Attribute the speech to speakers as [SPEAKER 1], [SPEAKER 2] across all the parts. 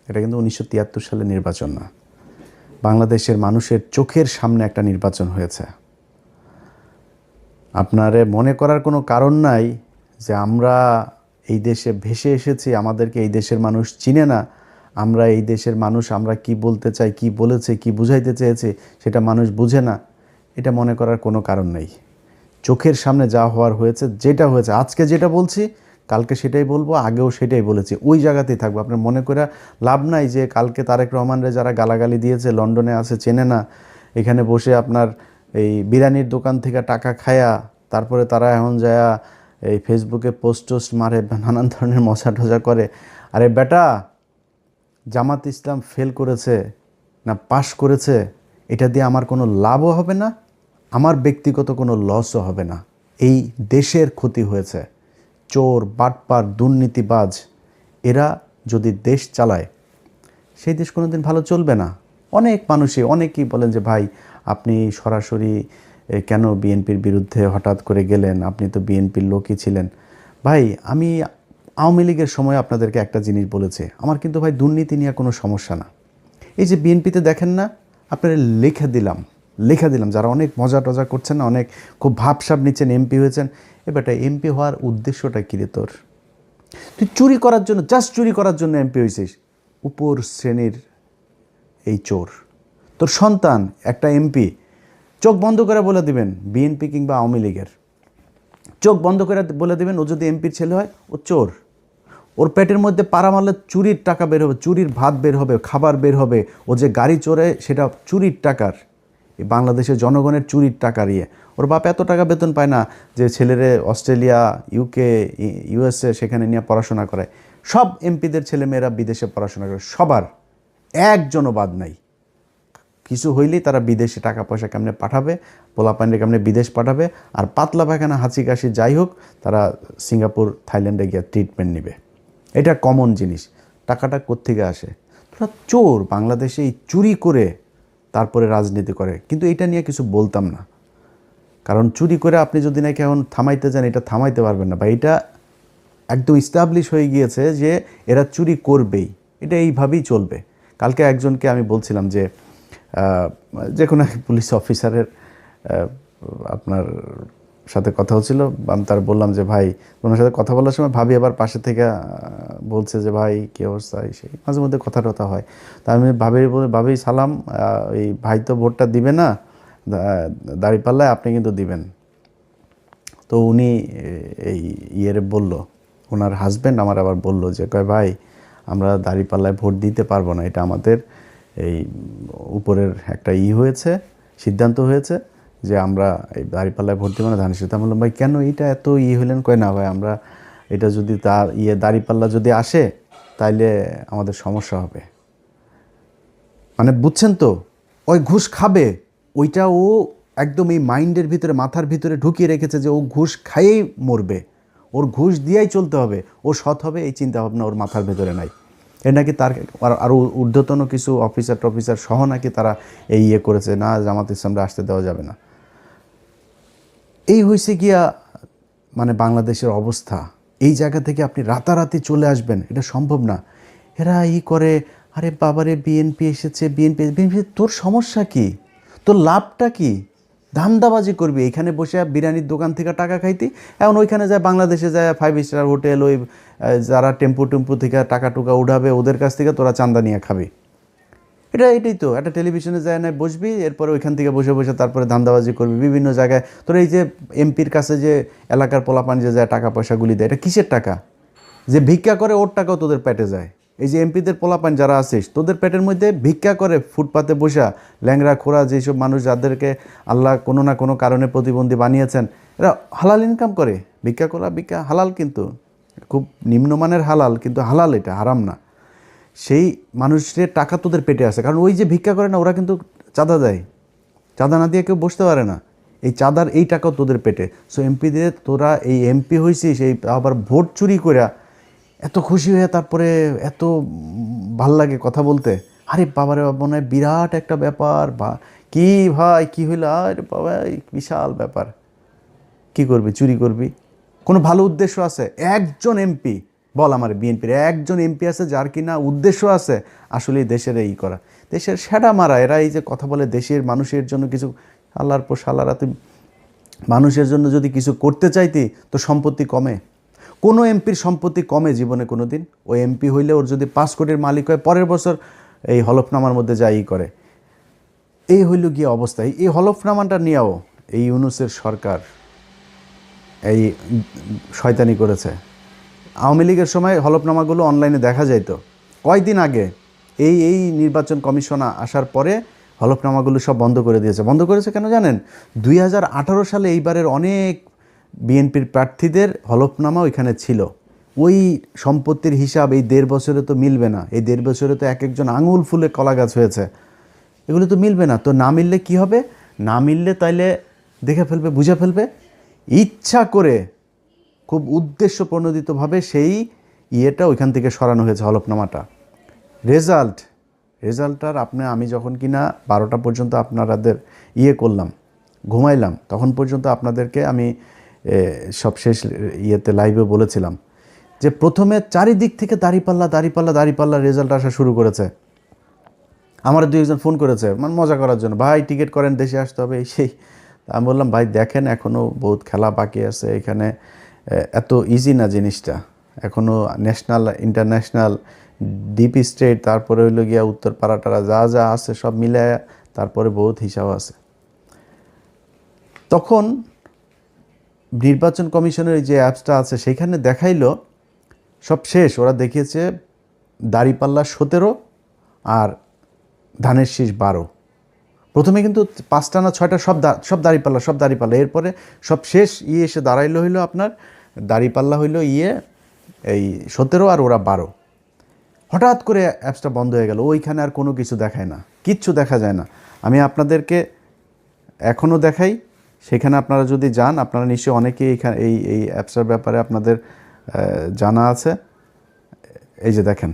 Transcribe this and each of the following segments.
[SPEAKER 1] এটা কিন্তু 1973 সালের নির্বাচন না, বাংলাদেশের মানুষের চোখের সামনে একটা নির্বাচন হয়েছে। আপনারে মনে করার কোনো কারণ নাই যে আমরা এই দেশে ভেসে এসেছি, আমাদেরকে এই দেশের মানুষ চিনে না, আমরা এই দেশের মানুষ, আমরা কি বলতে চাই, কি বলেছে, কি বুঝাইতে চেয়েছে সেটা মানুষ বুঝে না, এটা মনে করার কোনো কারণ নেই। চোখের সামনে যা হওয়ার হয়েছে, যেটা হয়েছে, আজকে যেটা বলছি কালকে সেটাই বলবো, আগেও সেটাই বলেছি, ওই জায়গাতেই থাকবো। আপনার মনে করে লাভ নাই যে কালকে তারেক রহমানরে যারা গালাগালি দিয়েছে, লন্ডনে আছে, চেনে না, এখানে বসে আপনার এই বিরিয়ানির দোকান থেকে টাকা খায়া তারপরে তারা এখন যায়া এই ফেসবুকে পোস্ট টোস্ট মারে, নানান ধরনের মজা টজা করে। আরে বেটা, জামাত ইসলাম ফেল করেছে না পাশ করেছে, এটা দিয়ে আমার কোনো লাভও হবে না, আমার ব্যক্তিগত কোনো লসও হবে না। এই দেশের ক্ষতি হয়েছে। চোর, বাটপার, দুর্নীতিবাজ এরা যদি দেশ চালায়, সেই দেশ কোনো দিন ভালো চলবে না। অনেক মানুষই, অনেকেই বলেন যে ভাই আপনি সরাসরি কেন বিএনপির বিরুদ্ধে হঠাৎ করে গেলেন, আপনি তো বিএনপির লোকই ছিলেন। ভাই আমি আওয়ামী লীগের সময় আপনাদেরকে একটা জিনিস বলেছে, আমার কিন্তু ভাই দুর্নীতি নিয়ে কোনো সমস্যা না। এই যে বিএনপিতে দেখেন না, আপনারা লেখা দিলাম যারা অনেক মজা টজা করছেন না, অনেক খুব ভাবসাব নিচ্ছেন, এমপি হয়েছেন, এবারটা এমপি হওয়ার উদ্দেশ্যটা কী রে তোর? তুই চুরি করার জন্য, জাস্ট চুরি করার জন্য এমপি হয়েছিস, উপর শ্রেণীর এই চোর। তোর সন্তান একটা এমপি, চোখ বন্ধ করে বলে দিবেন বিএনপি কিংবা আওয়ামী লীগের, চোখ বন্ধ করে বলে দিবেন ও যদি এমপির ছেলে হয় ও চোর। ওর পেটের মধ্যে পাড়া মারলে চুরির টাকা বের হবে, চুরির ভাত বের হবে, খাবার বের হবে, ও যে গাড়ি চড়ে সেটা চুরির টাকার, এই বাংলাদেশের জনগণের চুরির টাকার ইয়ে। ওর বাপ এত টাকা বেতন পায় না যে ছেলেরে অস্ট্রেলিয়া, ইউকে, ইউএসএ সেখানে নিয়ে পড়াশোনা করে। সব এমপিদের ছেলেমেয়েরা বিদেশে পড়াশোনা করে, সবার, একজনও বাদ নাই। কিছু হইলেই তারা বিদেশে টাকা পয়সা কেমনে পাঠাবে, পোলাপান্ডে কেমনে বিদেশ পাঠাবে, আর পাতলা পায়খানা, হাঁচি কাশি যাই হোক, তারা সিঙ্গাপুর, থাইল্যান্ডে গিয়ে ট্রিটমেন্ট নেবে। এটা কমন জিনিস। টাকাটা কোত্থেকে আসে? তোরা চোর, বাংলাদেশে এই চুরি করে তারপরে রাজনীতি করে, কিন্তু এটা নিয়ে কিছু বলতাম না, কারণ চুরি করে আপনি যদি নাকি এখন থামাইতে যান, এটা থামাইতে পারবেন না, বা এটা একদম ইস্টাবলিশ হয়ে গিয়েছে যে এরা চুরি করবেই, এটা এইভাবেই চলবে। কালকে একজনকে আমি বলছিলাম যে কোনো এক পুলিশ অফিসারের আপনার সাথে কথা হচ্ছিল, আমি তার বললাম যে ভাই, ওনার সাথে কথা বলার সময় ভাবি আবার পাশে থেকে বলছে যে ভাই কী অবস্থা, সেই মাঝে মধ্যে কথা টথা হয়। তা আমি ভাবি সালাম, এই ভাই তো ভোটটা দিবে না, দাঁড়িপাল্লায় আপনি কিন্তু দিবেন। তো উনি এই ইয়েরে বলল, ওনার হাজব্যান্ড আমার আবার বলল যে কয় ভাই আমরা দাঁড়িপাল্লায় ভোট দিতে পারবো না, এটা আমাদের এই উপরের একটা হয়েছে, সিদ্ধান্ত হয়েছে যে আমরা এই দাঁড়িপাল্লায় ভোট দেবো না, ধানের শীষ। আমি বললাম ভাই কেন এটা এত হলেন? কয় না ভাই আমরা এটা যদি তার দাঁড়িপাল্লা যদি আসে তাইলে আমাদের সমস্যা হবে। মানে বুঝছেন তো, ওই ঘুষ খাবে, ওইটা ও একদম এই মাইন্ডের ভিতরে, মাথার ভিতরে ঢুকিয়ে রেখেছে যে ও ঘুষ খাইয়েই মরবে, ওর ঘুষ দিয়েই চলতে হবে, ও সৎ হবে, এই চিন্তাভাবনা ওর মাথার ভেতরে নাই। এ নাকি তার আরও ঊর্ধ্বতন কিছু অফিসার সহ নাকি তারা এই করেছে, না জামাত ইসলামরা আসতে দেওয়া যাবে না। এই হয়েছে গিয়া মানে বাংলাদেশের অবস্থা। এই জায়গা থেকে আপনি রাতারাতি চলে আসবেন, এটা সম্ভব না। এরা করে, আরে বাবারে বিএনপি এসেছে, বিএনপি, তোর সমস্যা কি? তোর লাভটা কি? ধান্দাবাজি করবি এখানে বসে বিরিয়ানির দোকান থেকে টাকা খাইতি, এখন ওইখানে যায় বাংলাদেশে যায় 5 স্টার হোটেল, ওই যারা টেম্পু থেকে টাকা টুকা উঠাবে ওদের কাছ থেকে তোরা চান্দা নিয়ে খাবি। এটাই তো, একটা টেলিভিশনে যায় না বসবি, এরপরে ওইখান থেকে বসে বসে তারপরে ধান্দাবাজি করবি বিভিন্ন জায়গায়। তোর এই যে এমপির কাছে যে এলাকার পোলাপান যে যায় টাকা পয়সাগুলি দেয়, এটা কিসের টাকা? যে ভিক্ষা করে ওর টাকাও তোদের পেটে যায়। এই যে এমপিদের পোলাপান যারা আছিস, তোদের পেটের মধ্যে ভিক্ষা করে ফুটপাতে বসা ল্যাংরা খোড়া যেসব মানুষ যাদেরকে আল্লাহ কোনো না কোনো কারণে প্রতিবন্ধী বানিয়েছেন, এরা হালাল ইনকাম করে, ভিক্ষা হালাল, কিন্তু খুব নিম্নমানের হালাল, কিন্তু হালাল, এটা হারাম না। সেই মানুষের টাকা তোদের পেটে আসে, কারণ ওই যে ভিক্ষা করে না, ওরা কিন্তু চাঁদা দেয়, চাঁদা না দিয়ে কেউ বসতে পারে না, এই চাঁদার এই টাকাও তোদের পেটে। সো এমপি দিয়ে তোরা এই এমপি হয়েছিস, এই আবার ভোট চুরি করে এত খুশি হয়ে তারপরে এত ভাল লাগে কথা বলতে। আরে বাবারে মনে হয় বিরাট একটা ব্যাপার, বা কি ভাই কি হইলো, আরে বাবা বিশাল ব্যাপার। কি করবি? চুরি করবি? কোনো ভালো উদ্দেশ্য আছে? একজন এমপি বল আমার বিএনপির একজন এমপি আছে যার কিনা উদ্দেশ্য আছে আসলে দেশের এই করা, দেশের সেটা মারা। এরা এই যে কথা বলে দেশের মানুষের জন্য কিছু, আল্লাহর পর সালারা, তুই মানুষের জন্য যদি কিছু করতে চাইতি তো সম্পত্তি কমে? কোনো এমপির সম্পত্তি কমে জীবনে কোনো দিন? ওই এমপি হইলে ওর যদি 5 কোটির মালিক হয় পরের বছর এই হলফনামার মধ্যে যাই করে। এই হইল গিয়ে অবস্থা। এই হলফনামাটা নিয়েও এই ইউনূসের সরকার এই শয়তানি করেছে। আওয়ামী লীগের সময় হলফনামাগুলো অনলাইনে দেখা যাইত, কয়েকদিন আগে এই নির্বাচন কমিশন আসার পরে হলফনামাগুলো সব বন্ধ করে দিয়েছে। বন্ধ করেছে কেন জানেন? 2018 সালে এইবারের অনেক বিএনপির প্রার্থীদের হলফনামা ওইখানে ছিল। ওই সম্পত্তির হিসাব এই 1.5 বছরে তো মিলবে না। এই 1.5 বছরে তো এক একজন আঙুল ফুলে কলা গাছ হয়েছে, এগুলো তো মিলবে না। তো না মিললে কি হবে? না মিললে তাইলে দেখে ফেলবে, বুঝে ফেলবে, ইচ্ছা করে খুব উদ্দেশ্যপ্রণোদিতভাবে সেই ইয়েটা ওইখান থেকে সরানো হয়েছে হলফনামাটা। রেজাল্টটার আমি যখন কিনা 12টা পর্যন্ত আপনাদের করলাম, ঘুমাইলাম, তখন পর্যন্ত আপনাদেরকে আমি সব শেষ ইয়েতে লাইভে বলেছিলাম যে প্রথমে চারিদিক থেকে দাঁড়িপাল্লা রেজাল্ট আসা শুরু করেছে। আমার 2 একজন ফোন করেছে মানে মজা করার জন্য, ভাই টিকিট করেন, দেশে আসতে হবে এই সেই। আমি বললাম ভাই দেখেন এখনও বহুত খেলা বাকি আছে এখানে, এত ইজি না জিনিসটা। এখনও ন্যাশনাল ইন্টারন্যাশনাল ডিপ স্টেট, তারপরে হইল গিয়া উত্তর পাড়াটারা যা আছে সব মিলে তারপরে বহুত হিসাব আছে। তখন নির্বাচন কমিশনের যে অ্যাপসটা আছে সেখানে দেখাইলো সব শেষ। ওরা দেখিয়েছে দাঁড়িপাল্লা 17 আর ধানের শীষ 12। প্রথমে কিন্তু 5টা না 6টা সব দাঁড়িপাল্লা। এরপরে সব শেষ এসে দাঁড়াইলো হইলো আপনার দাঁড়িপাল্লা হইলো এই 17 আর ওরা 12। হঠাৎ করে অ্যাপসটা বন্ধ হয়ে গেল, ওইখানে আর কোনো কিছু দেখায় না, কিচ্ছু দেখা যায় না। আমি আপনাদেরকে এখনও দেখাই, সেখানে আপনারা যদি যান, আপনারা নিশ্চয়ই অনেকেই এখানে এই অ্যাপসটার ব্যাপারে আপনাদের জানা আছে। এই যে দেখেন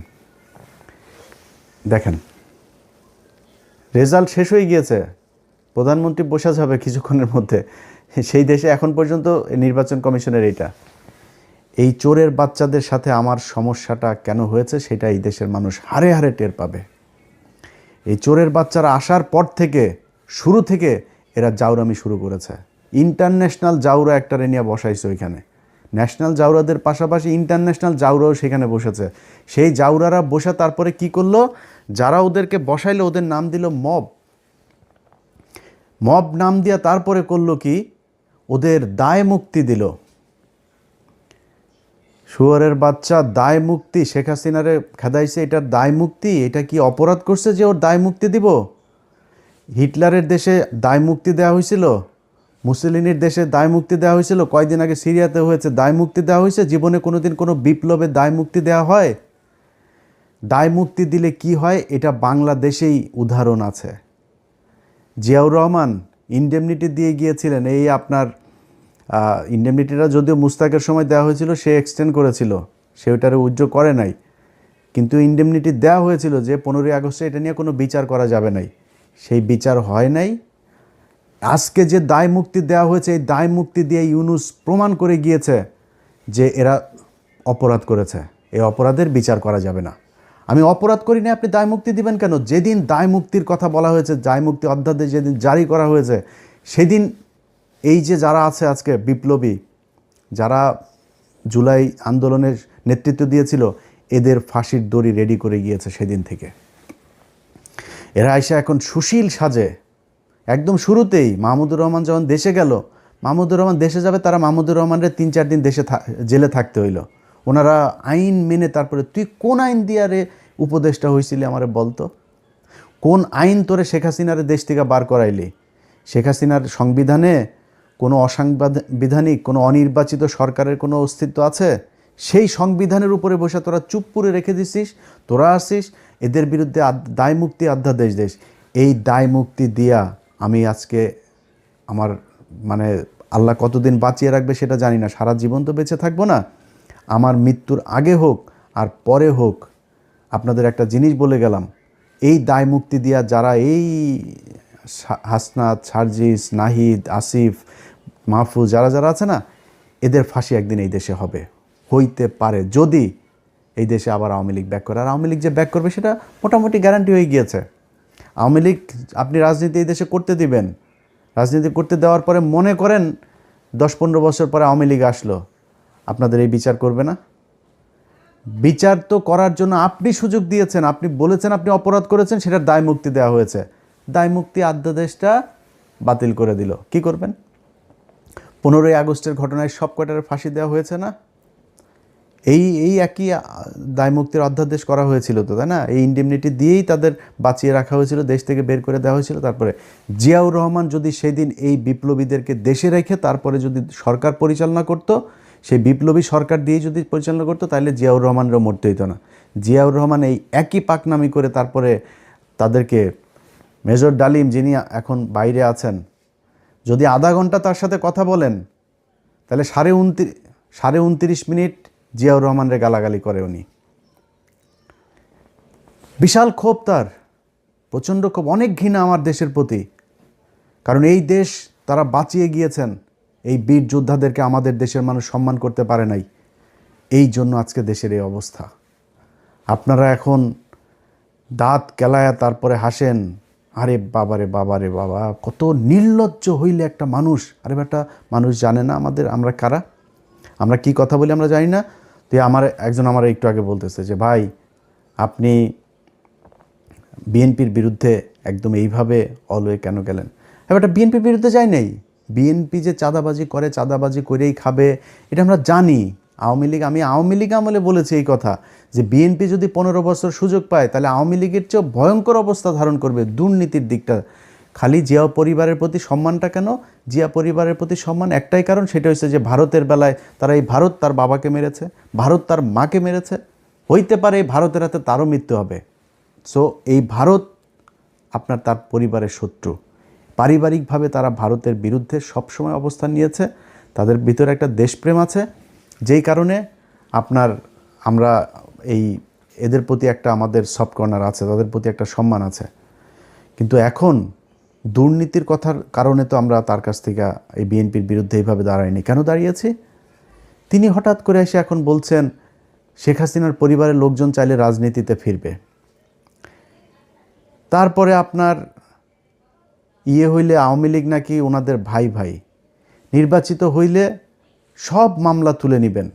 [SPEAKER 1] রেজাল্ট শেষ হয়ে গিয়েছে, প্রধানমন্ত্রী বসে যাবে কিছুক্ষণের মধ্যে। সেই দেশে এখন পর্যন্ত নির্বাচন কমিশনের এই চোরের বাচ্চাদের সাথে আমার সমস্যাটা কেন হয়েছে সেটা এই দেশের মানুষ হারে হারে টের পাবে। এই চোরের বাচ্চারা আসার পর থেকে শুরু থেকে এরা জাউরামি শুরু করেছে। ইন্টারন্যাশনাল জাউরা একটারে নিয়ে বসাইছে ওইখানে, ন্যাশনাল জাউরাদের পাশাপাশি ইন্টারন্যাশনাল জাউরাও সেখানে বসেছে। সেই জাউরারা বসে তারপরে কি করলো, যারা ওদেরকে বসাইলো ওদের নাম দিল মব নাম দিয়া তারপরে করলো কি, ওদের দায় মুক্তি দিল। শুয়োরের বাচ্চা দায় মুক্তি, শেখ হাসিনারে খেদাইছে, এটার দায় মুক্তি। এটা কি অপরাধ করছে যে ওর দায় মুক্তি দিব? হিটলারের দেশে দায় মুক্তি দেওয়া হয়েছিল, মুসলিনের দেশে দায় মুক্তি দেওয়া হয়েছিল, কয়েকদিন আগে সিরিয়াতে হয়েছে, দায় মুক্তি দেওয়া হয়েছে। জীবনে কোনোদিন কোনো বিপ্লবে দায় মুক্তি দেওয়া হয়? দায় মুক্তি দিলে কি হয় এটা বাংলাদেশেই উদাহরণ আছে। জিয়াউর রহমান ইনডেমনিটি দিয়ে গিয়েছিলেন, এই আপনার ইনডেমনিটিটা যদিও মুস্তাকের সময় দেওয়া হয়েছিল, সে এক্সটেন্ড করেছিল, সে ওটারে উইথড্র করে নাই, কিন্তু ইনডেমনিটি দেওয়া হয়েছিল যে 15ই আগস্টে এটা নিয়ে কোনো বিচার করা যাবে নাই, সেই বিচার হয় নাই। আজকে যে দায় মুক্তি দেওয়া হয়েছে, এই দায় মুক্তি দিয়ে ইউনূস প্রমাণ করে গিয়েছে যে এরা অপরাধ করেছে, এই অপরাধের বিচার করা যাবে না। আমি অপরাধ করি না, আপনি দায় মুক্তি দিবেন কেন? যেদিন দায় মুক্তির কথা বলা হয়েছে, দায় মুক্তি অধ্যাদেশ যেদিন জারি করা হয়েছে, সেদিন এই যে যারা আছে আজকে বিপ্লবী, যারা জুলাই আন্দোলনের নেতৃত্ব দিয়েছিল, এদের ফাঁসির দড়ি রেডি করে গিয়েছে সেদিন থেকে। এরা এসে এখন সুশীল সাজে। একদম শুরুতেই মাহমুদুর রহমান যখন দেশে গেল, মাহমুদুর রহমান দেশে যাবে, তারা মাহমুদুর রহমানের 3-4 দিন জেলে থাকতে হইল। ওনারা আইন মেনে, তারপরে তুই কোন আইন দিয়ে রে উপদেষ্টা হয়েছিলি আমারে বলতো, কোন আইন তোরে শেখ হাসিনারে দেশ থেকে বার করাইলি? শেখ হাসিনার সংবিধানে কোনো অসাংবিধানিক, কোনো অনির্বাচিত সরকারের কোনো অস্তিত্ব আছে? সেই সংবিধানের উপরে বসে তোরা চুপ করে রেখে দিছিস। তোরা আসিস এদের বিরুদ্ধে দায় মুক্তি অধ্যাদেশ দেশ। এই দায় মুক্তি দিয়া আমি আজকে আমার মানে আল্লাহ কতদিন বাঁচিয়ে রাখবে সেটা জানি না, সারা জীবন তো বেঁচে থাকবো না। আমার মৃত্যুর আগে হোক আর পরে হোক, আপনাদের একটা জিনিস বলে গেলাম, এই দায় মুক্তি দিয়া যারা এই হাসনাত, সার্জিস, নাহিদ, আসিফ, মাহফুজ যারা আছে না, এদের ফাঁসি একদিন এই দেশে হবে, হইতে পারে যদি এই দেশে আবার আওয়ামী লীগ ব্যাক করে। আর আওয়ামী লীগ যে ব্যাক করবে সেটা মোটামুটি গ্যারান্টি হয়ে গিয়েছে। আওয়ামী লীগ আপনি রাজনীতি এই দেশে করতে দিবেন, রাজনীতি করতে দেওয়ার পরে মনে করেন 10-15 বছর পরে আওয়ামী লীগ আসলো, আপনাদের এই বিচার করবে না? বিচার তো করার জন্য আপনি সুযোগ দিয়েছেন, আপনি বলেছেন আপনি অপরাধ করেছেন, সেটার দায় মুক্তি দেওয়া হয়েছে। দায় মুক্তি অধ্যাদেশটা বাতিল করে দিল, কি করবেন? 15ই আগস্টের ঘটনায় সব কয়টার ফাঁসি দেওয়া হয়েছে না? এই একই দায় মুক্তির অধ্যাদেশ করা হয়েছিল তো, তাই না? এই ইন্ডেমনিটি দিয়েই তাদের বাঁচিয়ে রাখা হয়েছিল, দেশ থেকে বের করে দেওয়া হয়েছিল। তারপরে জিয়াউর রহমান যদি সেদিন এই বিপ্লবীদেরকে দেশে রেখে তারপরে যদি সরকার পরিচালনা করত, সেই বিপ্লবী সরকার দিয়ে যদি পরিচালনা করতো, তাহলে জিয়াউর রহমানেরও মরতে হইতো না। জিয়াউর রহমান এই একই পাকনামি করে তারপরে তাদেরকে, মেজর ডালিম যিনি এখন বাইরে আছেন, যদি আধা ঘন্টা তার সাথে কথা বলেন, তাহলে 29.5 মিনিট জিয়াউর রহমানের গালাগালি করে উনি। বিশাল ক্ষোভ তার, প্রচণ্ড ক্ষোভ, অনেক ঘৃণা আমার দেশের প্রতি। কারণ এই দেশ তারা বাঁচিয়ে গিয়েছেন, এই বীর যোদ্ধাদেরকে আমাদের দেশের মানুষ সম্মান করতে পারে নাই, এই জন্য আজকে দেশের এই অবস্থা। আপনারা এখন দাঁত কেলায়া তারপরে হাসেন, আরে বাবারে বাবারে বাবা, কত নির্লজ্জ হইলে একটা মানুষ। আরে বেটা, মানুষ জানে না আমরা কারা, আমরা কি কথা বলি আমরা জানি না। তো একজন আমার একটু আগে বলতেছে যে ভাই আপনি বিএনপির বিরুদ্ধে একদম এইভাবে অলওয়ে কেন গেলেন? এবারটা বিএনপির বিরুদ্ধে যাই নাই, বিএনপি যে চাঁদাবাজি করে, চাঁদাবাজি করেই খাবে, এটা আমরা জানি। আমি আওয়ামী লীগ আমলে বলেছি এই কথা, যে বিএনপি যদি 15 বছর সুযোগ পায় তাহলে আওয়ামী লীগের চেয়েও ভয়ঙ্কর অবস্থা ধারণ করবে দুর্নীতির দিকটা। খালি জিয়া পরিবারের প্রতি সম্মানটা কেন? জিয়া পরিবারের প্রতি সম্মান একটাই কারণ, সেটা হচ্ছে যে ভারতের বেলায় তারা এই ভারত তার বাবাকে মেরেছে, ভারত তার মাকে মেরেছে, হইতে পারে এই ভারতের হাতে তারও মৃত্যু হবে। সো এই ভারত আপনার তার পরিবারের শত্রু। পারিবারিকভাবে তারা ভারতের বিরুদ্ধে সবসময় অবস্থান নিয়েছে, তাদের ভিতরে একটা দেশপ্রেম আছে, যেই কারণে আমরা এদের প্রতি একটা আমাদের সফট কর্নার আছে, তাদের প্রতি একটা সম্মান আছে। কিন্তু এখন দুর্নীতির কথার কারণে তো আমরা তার কাছ থেকে এই বিএনপির বিরুদ্ধে এইভাবে দাঁড়াইনি। কেন দাঁড়িয়েছি? তিনি হঠাৎ করে এসে এখন বলছেন শেখ হাসিনার পরিবারের লোকজন চাইলে রাজনীতিতে ফিরবে। তারপরে আপনার হইলে আওয়ামী লীগ নাকি ওনাদের ভাই ভাই, নির্বাচিত হইলে সব মামলা তুলে নেবেন।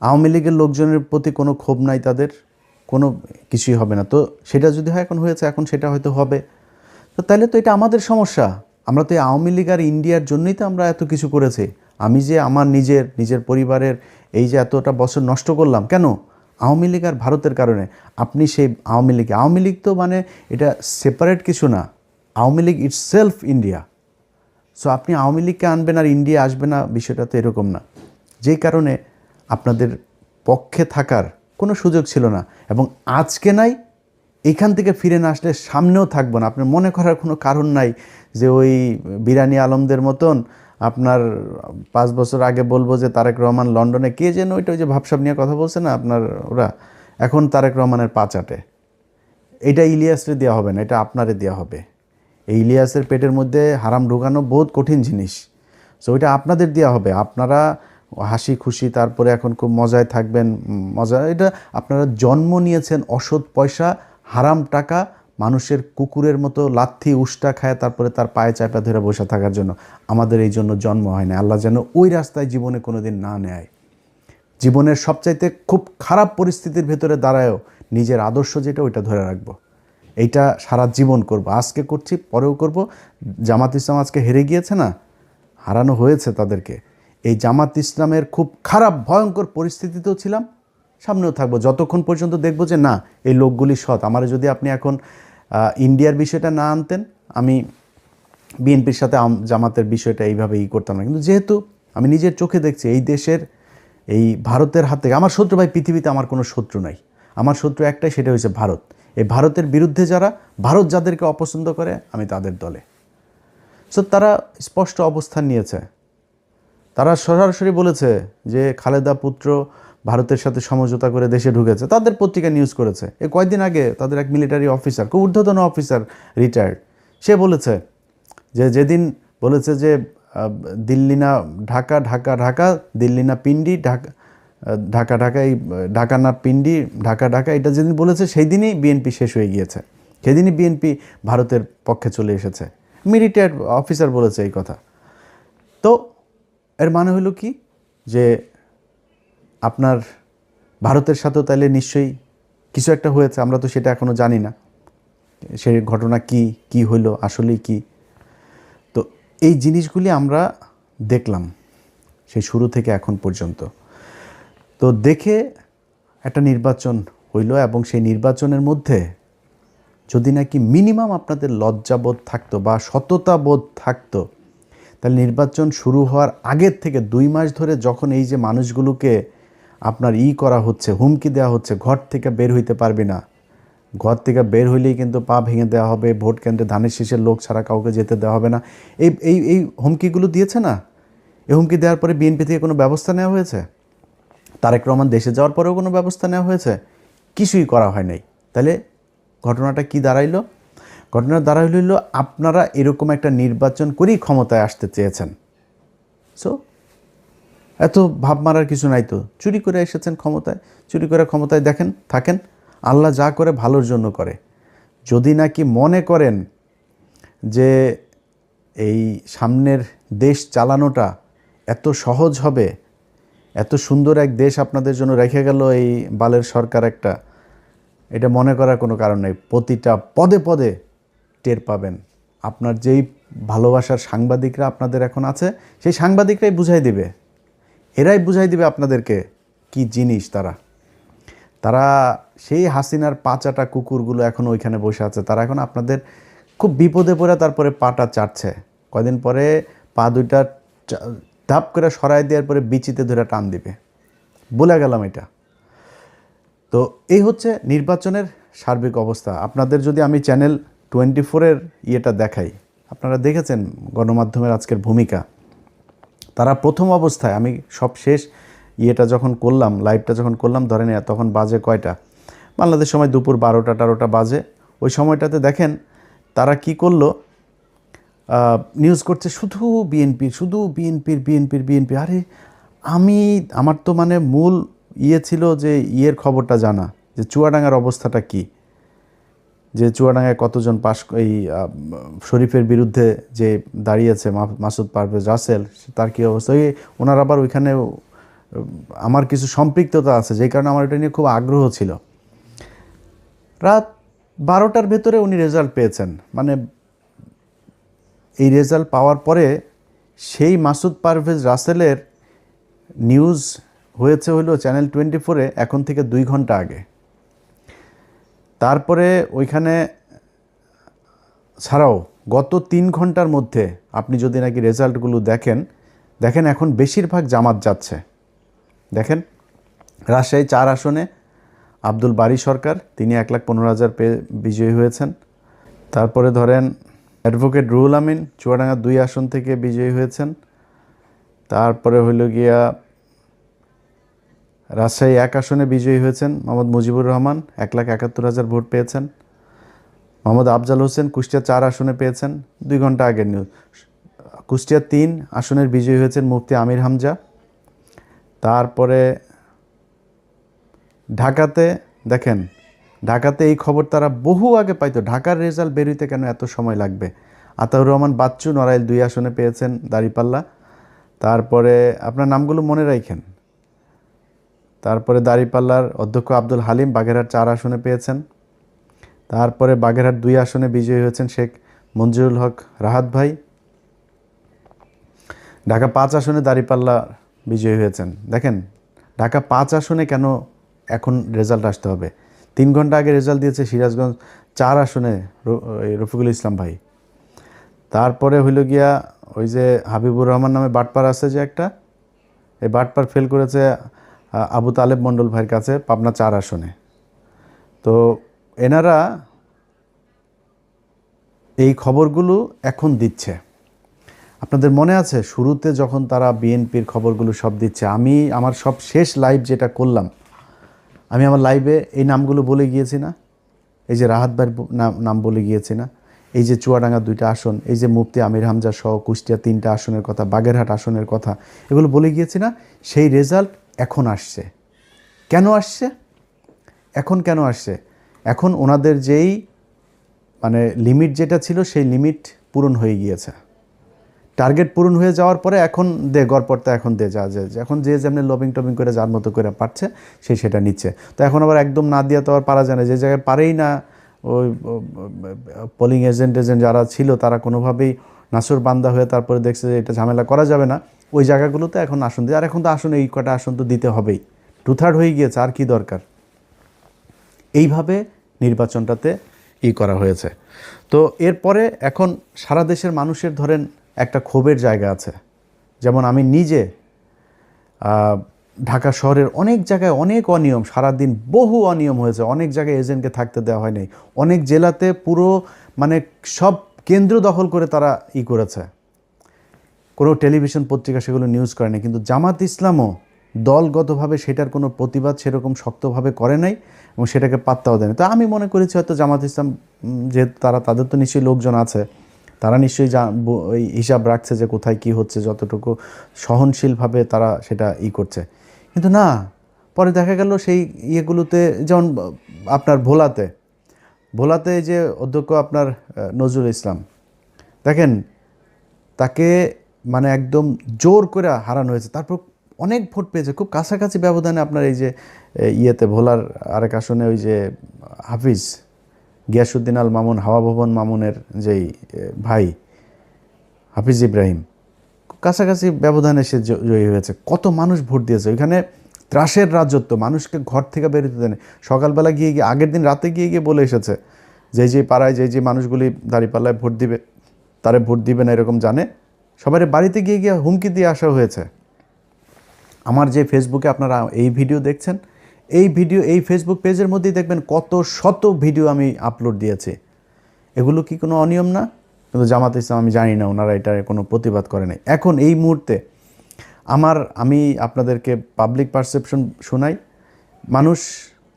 [SPEAKER 1] আওয়ামী লীগের লোকজনের প্রতি কোনো ক্ষোভ নাই তাদের, কোনো কিছুই হবে না। তো সেটা যদি হয়, এখন হয়েছে, এখন সেটা হয়তো হবে। তো তাহলে তো এটা আমাদের সমস্যা। আমরা তো এই আওয়ামী লীগ আর ইন্ডিয়ার জন্যই তো আমরা এত কিছু করেছি। আমি যে আমার নিজের পরিবারের এই যে এতটা বছর নষ্ট করলাম, কেন? আওয়ামী লীগ আর ভারতের কারণে। আপনি সেই আওয়ামী লীগ তো মানে এটা সেপারেট কিছু না, Awami League itself India. So আপনি আওয়ামী লীগকে আনবেন আর ইন্ডিয়া আসবে না, বিষয়টা তো এরকম না। যেই কারণে আপনাদের পক্ষে থাকার কোনো সুযোগ ছিল না, এবং আজকে নাই, এখান থেকে ফিরে না আসলে সামনেও থাকবো না। আপনার মনে করার কোনো কারণ নাই যে ওই বিরানি আলমদের মতন আপনার 5 বছর আগে বলবো যে তারেক রহমান লন্ডনে, কে যেন ওই যে ভাবসাব নিয়ে কথা বলছে না আপনার ওরা, এখন তারেক রহমানের পা চাটে। এটা ইলিয়াসরে দেওয়া হবে না, এটা আপনারে দেওয়া হবে। এই ইলিয়াসের পেটের মধ্যে হারাম ঢোকানো বহুত কঠিন জিনিস। সো ওইটা আপনাদের দেওয়া হবে, আপনারা হাসি খুশি তারপরে এখন খুব মজায় থাকবেন। মজা, এটা আপনারা জন্ম নিয়েছেন অসৎ পয়সা, হারাম টাকা, মানুষের কুকুরের মতো লাথি উষ্টা খায় তারপরে তার পায়ে চাপা ধরে বসে থাকার জন্য। আমাদের এই জন্য জন্ম হয় না। আল্লাহ যেন ওই রাস্তায় জীবনে কোনো দিন না নেয়। জীবনের সবচাইতে খুব খারাপ পরিস্থিতির ভেতরে দাঁড়ায়ও নিজের আদর্শ যেটা, ওইটা ধরে রাখবো। এইটা সারা জীবন করব, আজকে করছি, পরেও করব। জামাত ইসলাম আজকে হেরে গিয়েছে না, হারানো হয়েছে তাদেরকে। এই জামাত ইসলামের খুব খারাপ ভয়ঙ্কর পরিস্থিতিতেও ছিলাম, সামনেও থাকবো, যতক্ষণ পর্যন্ত দেখব যে না এই লোকগুলি সৎ। আমার যদি আপনি এখন ইন্ডিয়ার বিষয়টা না আনতেন, আমি বিএনপির সাথে জামাতের বিষয়টা এইভাবে করতাম না। কিন্তু যেহেতু আমি নিজের চোখে দেখছি এই দেশের, এই ভারতের হাত থেকে, আমার শত্রু ভাই পৃথিবীতে আমার কোনো শত্রু নাই, আমার শত্রু একটাই, সেটা হচ্ছে ভারত। এই ভারতের বিরুদ্ধে যারা, ভারত যাদেরকে অপছন্দ করে, আমি তাদের দলে। সো তারা স্পষ্ট অবস্থান নিয়েছে, তারা সরাসরি বলেছে যে খালেদা পুত্র ভারতের সাথে সমঝোতা করে দেশে ঢুকেছে। তাদের পত্রিকা নিউজ করেছে। এই কয়েকদিন আগে তাদের এক মিলিটারি অফিসার, খুব ঊর্ধ্বতন অফিসার, রিটায়ার্ড, সে বলেছে যে যেদিন বলেছে যে দিল্লি না ঢাকা, ঢাকা ঢাকা, দিল্লি না পিন্ডি, ঢাকা ঢাকা না পিন্ডি, ঢাকা এটা যেদিন বলেছে সেই দিনই বিএনপি শেষ হয়ে গিয়েছে, সেদিনই বিএনপি ভারতের পক্ষে চলে এসেছে। মিলিটারি অফিসার বলেছে এই কথা। তো এর মানে হলো কি যে আপনার ভারতের সাথেও তাহলে নিশ্চয়ই কিছু একটা হয়েছে, আমরা তো সেটা এখনও জানি না সেই ঘটনা কি হইলো আসলেই কি। তো এই জিনিসগুলি আমরা দেখলাম সেই শুরু থেকে এখন পর্যন্ত। তো দেখে একটা নির্বাচন হইল, এবং সেই নির্বাচনের মধ্যে যদি নাকি মিনিমাম আপনাদের লজ্জাবোধ থাকতো বা সততাবোধ থাকতো, তাহলে নির্বাচন শুরু হওয়ার আগের থেকে 2 মাস ধরে যখন এই যে মানুষগুলোকে আপনার করা হচ্ছে, হুমকি দেওয়া হচ্ছে, ঘর থেকে বের হইতে পারবি না, ঘর থেকে বের হইলেই কিন্তু পা ভেঙে দেওয়া হবে, ভোট কেন্দ্রে ধানের শীষের লোক ছাড়া কাউকে যেতে দেওয়া হবে না, এই এই এই হুমকিগুলো দিয়েছে না। এই হুমকি দেওয়ার পরে বিএনপি থেকে কোনো ব্যবস্থা নেওয়া হয়েছে? তারেক রহমান দেশে যাওয়ার পরেও কোনো ব্যবস্থা নেওয়া হয়েছে? কিছুই করা হয় নাই। তাহলে ঘটনাটা কি দাঁড়াইলো? ঘটনা দাঁড়াইল আপনারা এরকম একটা নির্বাচন করেই ক্ষমতায় আসতে চেয়েছেন। সো এত ভাব মারার কিছু নাই তো, চুরি করে এসেছেন ক্ষমতায়, চুরি করে ক্ষমতায় দেখেন থাকেন। আল্লাহ যা করে ভালোর জন্য করে। যদি নাকি মনে করেন যে এই সামনের দেশ চালানোটা এত সহজ হবে, এত সুন্দর এক দেশ আপনাদের জন্য রেখে গেল এই বালের সরকার একটা, এটা মনে করার কোনো কারণ নেই। প্রতিটা পদে পদে টের পাবেন। আপনার যেই ভালোবাসার সাংবাদিকরা আপনাদের এখন আছে, সেই সাংবাদিকরাই বুঝাই দিবে, এরাই বুঝাই দিবে আপনাদেরকে কি জিনিস তারা। তারা সেই হাসিনার পাচাটা কুকুরগুলো এখন ওইখানে বসে আছে, তারা এখন আপনাদের খুব বিপদে পড়ে তারপরে পাটা চাটছে। কয়দিন পরে পা দুইটা ধাপ করে সরাই দেওয়ার পরে বিচিতে ধরে টান দিবে, বলে গেলাম এটা। তো এই হচ্ছে নির্বাচনের সার্বিক অবস্থা। আপনাদের যদি আমি চ্যানেল 24-এর ইয়েটা দেখাই, আপনারা দেখেছেন গণমাধ্যমের আজকের ভূমিকা। তারা প্রথম অবস্থায়, আমি সব শেষ ইয়েটা যখন করলাম, লাইভটা যখন করলাম, ধরেন তখন বাজে কয়টা, বাংলাদেশ সময় দুপুর 12টা বাজে। ওই সময়টাতে দেখেন তারা কি করলো, নিউজ করছে শুধু বিএনপির, শুধু বিএনপির। আরে আমার তো মানে মূল ছিল যে খবরটা জানা, যে চুয়াডাঙ্গার অবস্থাটা কি, যে চুয়াডাঙ্গায় কতজন এই শরীফের বিরুদ্ধে যে দাঁড়িয়েছে মাসুদ পারভেজ রাসেল, তার কী অবস্থা। ওনার আবার ওইখানে আমার কিছু সম্পৃক্ততা আছে, যেই কারণে আমার এটা নিয়ে খুব আগ্রহ ছিল। রাত 12টার ভেতরে উনি রেজাল্ট পেয়েছেন। মানে এই রেজাল্ট পাওয়ার পরে সেই মাসুদ পারভেজ রাসেলের নিউজ হয়েছে হলো চ্যানেল 24-এ এখন থেকে 2 ঘন্টা আগে। তারপরে ওইখানে ছাড়াও গত 3 ঘন্টার মধ্যে আপনি যদি নাকি রেজাল্টগুলো দেখেন এখন বেশিরভাগ জামাত যাচ্ছে। দেখেন রাজশাহী 4 আসনে আব্দুল বারী সরকার, তিনি 1,15,000 পেয়ে বিজয়ী হয়েছেন। তারপরে ধরেন অ্যাডভোকেট রুহুল আমিন চুয়াডাঙ্গা 2 আসন থেকে বিজয়ী হয়েছেন। তারপরে হইল গিয়া রাজশাহী 1 আসনে বিজয়ী হয়েছেন মোহাম্মদ মুজিবুর রহমান, 1,71,000 ভোট পেয়েছেন। মোহাম্মদ আফজাল হোসেন কুষ্টিয়া 4 আসনে পেয়েছেন, 2 ঘন্টা আগের নিউজ। কুষ্টিয়া 3 আসনের বিজয়ী হয়েছেন মুফতি আমির হামজা। তারপরে ঢাকাতে দেখেন, ঢাকাতে এই খবর তারা বহু আগে পাইতো, ঢাকার রেজাল্ট বেরোতে কেন এত সময় লাগবে। আতাউর রহমান বাচ্চু নড়াইল 2 আসনে পেয়েছেন দাঁড়িপাল্লা। তারপরে আপনার নামগুলো মনে রাখেন। তারপরে দাঁড়িপাল্লার অধ্যক্ষ আব্দুল হালিম বাগেরহাট 4 আসনে পেয়েছেন। তারপরে বাগেরহাট 2 আসনে বিজয়ী হয়েছেন শেখ মঞ্জুরুল হক রাহাত ভাই। ঢাকা 5 আসনে দাঁড়িপাল্লা বিজয়ী হয়েছেন। দেখেন ঢাকা 5 আসনে কেন এখন রেজাল্ট আসতে হবে? 3 ঘন্টা আগে রেজাল্ট দিয়েছে সিরাজগঞ্জ 4 আসনে রফিকুল ইসলাম ভাই। তারপরে হইল গিয়া ওই যে হাবিবুর রহমান নামে বাটপার আছে যে একটা, এই বাটপার ফেল করেছে আবু তালেব মণ্ডল ভাইয়ের কাছে পাবনা 4 আসনে। তো এনারা এই খবরগুলো এখন দিচ্ছে। আপনাদের মনে আছে শুরুতে যখন তারা বিএনপির খবরগুলো সব দিচ্ছে, আমার সব শেষ লাইভ যেটা করলাম, আমি আমার লাইভে এই নামগুলো বলে গিয়েছি না? এই যে রাহাত ভাইয়ের নাম বলে গিয়েছি না? এই যে চুয়াডাঙ্গা 2টা আসন, এই যে মুফতি আমির হামজা সহ কুষ্টিয়া 3টা আসনের কথা, বাগেরহাট আসনের কথা, এগুলো বলে গিয়েছি না? সেই রেজাল্ট এখন আসছে। কেন আসছে? এখন কেন আসছে? এখন ওনাদের যেই মানে লিমিট যেটা ছিল সেই লিমিট পূরণ হয়ে গিয়েছে। টার্গেট পূরণ হয়ে যাওয়ার পরে এখন দে গড়পড়তা, এখন দে যা যে এখন যে যেমনি লবিং টবিং করে যার মতো করে পারছে সেটা নিচ্ছে। তো এখন আবার একদম না দিয়ে তো আর পারা যায় না, যে জায়গায় পারেই না ওই পোলিং এজেন্ট যারা ছিল তারা কোনোভাবেই নাসুর বান্দা হয়ে তারপরে দেখছে যে এটা ঝামেলা করা যাবে না, ওই জায়গাগুলোতে এখন আসন দিয়ে, আর এখন তো আসন এই কটা আসন তো দিতে হবেই, 2/3 হয়ে গিয়েছে, আর কি দরকার। এইভাবে নির্বাচনটাতে করা হয়েছে। তো এরপরে এখন সারা দেশের মানুষের ধরেন একটা ক্ষোভের জায়গা আছে। যেমন আমি নিজে ঢাকা শহরের অনেক জায়গায় অনেক অনিয়ম, সারাদিন বহু অনিয়ম হয়েছে, অনেক জায়গায় এজেন্টকে থাকতে দেওয়া হয় নাই, অনেক জেলাতে পুরো মানে সব কেন্দ্র দখল করে তারা করেছে, কোনো টেলিভিশন পত্রিকা সেগুলো নিউজ করে নাই। কিন্তু জামাত ইসলামও দলগতভাবে সেটার কোনো প্রতিবাদ সেরকম শক্তভাবে করে নাই এবং সেটাকে পাত্তাও দেয় না। তো আমি মনে করেছি হয়তো জামাত ইসলাম যেহেতু তাদের তো নিশ্চয়ই লোকজন আছে, তারা নিশ্চয়ই ওই হিসাব রাখছে যে কোথায় কি হচ্ছে, যতটুকু সহনশীলভাবে তারা সেটা করছে। কিন্তু না, পরে দেখা গেল সেই ইয়েগুলোতে, যেমন আপনার ভোলাতে যে অধ্যক্ষ আপনার নজরুল ইসলাম, দেখেন তাকে মানে একদম জোর করে হারানো হয়েছে, তারপর অনেক ভোট পেয়েছে খুব কাছাকাছি ব্যবধানে। আপনার এই যে ভোলার আরেক আসনে ওই যে হাফিজ গিয়াসউদ্দিন আল মামুন, হাওয়া ভবন মামুনের যেই ভাই হাফিজ ইব্রাহিম, খুব কাছাকাছি ব্যবধানে সে জয়ী হয়েছে। কত মানুষ ভোট দিয়েছে ওইখানে, ত্রাসের রাজত্ব, মানুষকে ঘর থেকে বেরোতে দেয়। সকালবেলা গিয়ে আগের দিন রাতে গিয়ে বলে এসেছে যে পাড়ায় যে মানুষগুলি দাঁড়িপাল্লায় ভোট দিবে তারে ভোট দিবে না এরকম জানে, সবার বাড়িতে গিয়ে হুমকি দিয়ে আসা হয়েছে। আমার যে ফেসবুকে আপনারা এই ভিডিও দেখছেন, এই ফেসবুক পেজের মধ্যেই দেখবেন কত শত ভিডিও আমি আপলোড দিয়েছি। এগুলো কি কোনো অনিয়ম না? কিন্তু জামাত ইসলাম আমি জানি না ওনারা এটার কোনো প্রতিবাদ করে নাই। এখন এই মুহূর্তে আমি আপনাদেরকে পাবলিক পারসেপশন শোনাই। মানুষ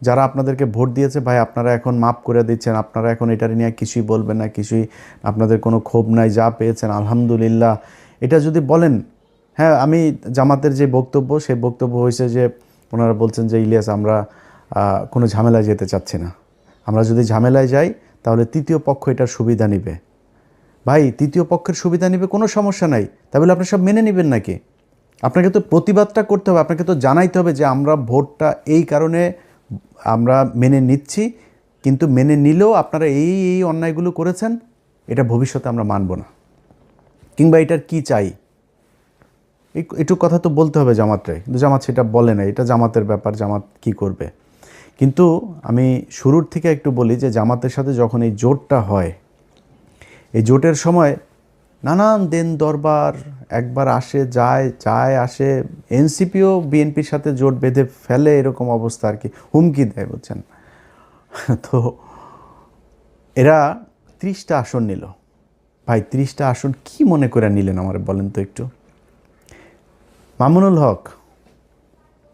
[SPEAKER 1] যারা আপনাদেরকে ভোট দিয়েছে, ভাই আপনারা এখন মাফ করে দিচ্ছেন, আপনারা এখন এটার নিয়ে কিছুই বলবেন না, কিছুই আপনাদের কোনো ক্ষোভ নাই, যা পেয়েছেন আলহামদুলিল্লাহ, এটা যদি বলেন। হ্যাঁ, আমি জামাতের যে বক্তব্য, সেই বক্তব্য হয়েছে যে ওনারা বলছেন যে ইলিয়াস আমরা কোনো ঝামেলায় যেতে চাচ্ছি না, আমরা যদি ঝামেলায় যাই তাহলে তৃতীয় পক্ষ এটার সুবিধা নেবে। ভাই তৃতীয় পক্ষের সুবিধা নেবে কোনো সমস্যা নাই, তাহলে আপনি সব মেনে নেবেন নাকি? আপনাকে তো প্রতিবাদটা করতে হবে, আপনাকে তো জানাইতে হবে যে আমরা ভোটটা এই কারণে আমরা মেনে নিচ্ছি, কিন্তু মেনে নিলেও আপনারা এই অন্যায়গুলো করেছেন, এটা ভবিষ্যতে আমরা মানব না, কিংবা এটার কি চাই, একটু কথা তো বলতে হবে জামাতরে। কিন্তু জামাত সেটা বলে না, এটা জামাতের ব্যাপার, জামাত কি করবে। কিন্তু আমি শুরুর থেকে একটু বলি যে জামাতের সাথে যখন এই জোটটা হয়, এই জোটের সময় নানান দেন দরবার একবার আসে যায় আসে, এনসিপিও বিএনপির সাথে জোট বেঁধে ফেলে, এরকম অবস্থা আর কি, হুমকি দেয়, বুঝছেন। তো এরা 30টা আসন নিল। ভাই 30টা আসন কি মনে করে নিলেন আমার বলেন তো একটু। মামুনুল হক